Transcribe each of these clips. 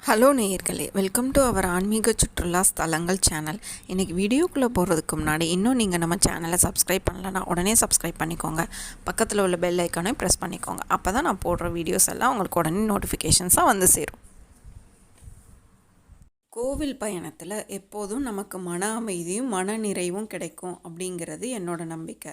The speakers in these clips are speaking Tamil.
ஹலோ நேயர்களே, வெல்கம் டு அவர் ஆன்மீக சுற்றுலா ஸ்தலங்கள் சேனல். இன்றைக்கி வீடியோக்குள்ளே போகிறதுக்கு முன்னாடி இன்னும் நீங்கள் நம்ம சேனலை சப்ஸ்கிரைப் பண்ணலன்னா உடனே சப்ஸ்கிரைப் பண்ணிக்கோங்க. பக்கத்தில் உள்ள பெல் ஐக்கானை ப்ரெஸ் பண்ணிக்கோங்க. அப்போ தான் நான் போடுற வீடியோஸ் எல்லாம் உங்களுக்கு உடனே நோட்டிஃபிகேஷன்ஸாக வந்து சேரும். கோவில் பயணத்தில் எப்போதும் நமக்கு மன அமைதியும் மன நிறைவும் கிடைக்கும் அப்படிங்கிறது என்னோட நம்பிக்கை.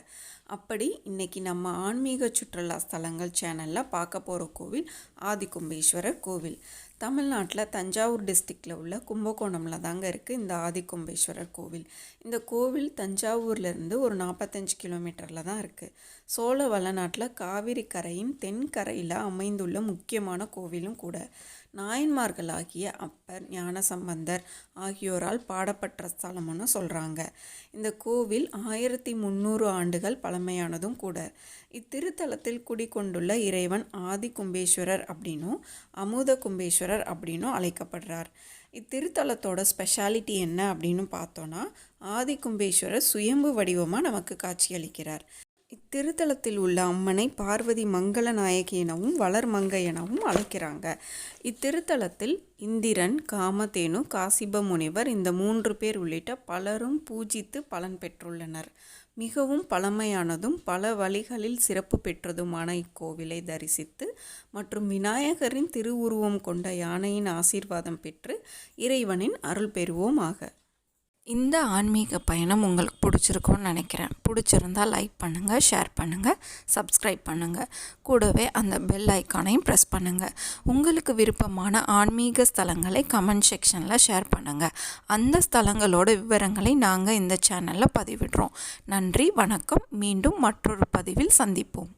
அப்படி இன்றைக்கி நம்ம ஆன்மீக சுற்றுலா ஸ்தலங்கள் சேனலில் பார்க்க போகிற கோவில் ஆதிகும்பேஸ்வரர் கோவில். தமிழ்நாட்டில் தஞ்சாவூர் டிஸ்ட்ரிக்டில் உள்ள கும்பகோணமில் தாங்க இருக்குது இந்த ஆதிகும்பேஸ்வரர் கோவில். இந்த கோவில் தஞ்சாவூர்லேருந்து ஒரு 45 கிலோமீட்டரில் தான் இருக்குது. சோழ வளநாட்டில் காவிரி கரையின் தென்கரையில் அமைந்துள்ள முக்கியமான கோவிலும் கூட. நாயன்மார்களாகிய அப்பர், ஞானசம்பந்தர் ஆகியோரால் பாடப்பட்ட ஸ்தலம்னு சொல்கிறாங்க. இந்த கோவில் 1300 ஆண்டுகள் பழமையானதும் கூட. இத்திருத்தலத்தில் குடிகொண்டுள்ள இறைவன் ஆதிகும்பேஸ்வரர் அப்படின்னும் அமுத கும்பேஸ்வரர் அப்படின்னும் அழைக்கப்படுறார். இத்திருத்தலத்தோட ஸ்பெஷாலிட்டி என்ன அப்படின்னு பார்த்தோன்னா, ஆதிகும்பேஸ்வரர் சுயம்பு வடிவமாக நமக்கு காட்சியளிக்கிறார். இத்திருத்தலத்தில் உள்ள அம்மனை பார்வதி மங்கள நாயகி எனவும் வளர்மங்கை எனவும் அழைக்கிறாங்க. இத்திருத்தலத்தில் இந்திரன், காமதேனு, காசிப முனிவர் இந்த 3 பேர் உள்ளிட்ட பலரும் பூஜித்து பலன் பெற்றுள்ளனர். மிகவும் பழமையானதும் பல வழிகளில் சிறப்பு பெற்றதுமான இக்கோவிலை தரிசித்து மற்றும் விநாயகரின் திருவுருவம் கொண்ட யானையின் ஆசீர்வாதம் பெற்று இறைவனின் அருள் பெறுவோமாக. இந்த ஆன்மீக பயணம் உங்களுக்கு பிடிச்சிருக்கும்னு நினைக்கிறேன். பிடிச்சிருந்தால் லைக் பண்ணுங்கள், ஷேர் பண்ணுங்கள், சப்ஸ்கிரைப் பண்ணுங்கள். கூடவே அந்த பெல் ஐக்கானையும் ப்ரெஸ் பண்ணுங்கள். உங்களுக்கு விருப்பமான ஆன்மீக ஸ்தலங்களை கமெண்ட் செக்ஷனில் ஷேர் பண்ணுங்கள். அந்த ஸ்தலங்களோட விவரங்களை நாங்கள் இந்த சேனலில் பதிவிடுறோம். நன்றி, வணக்கம். மீண்டும் மற்றொரு பதிவில் சந்திப்போம்.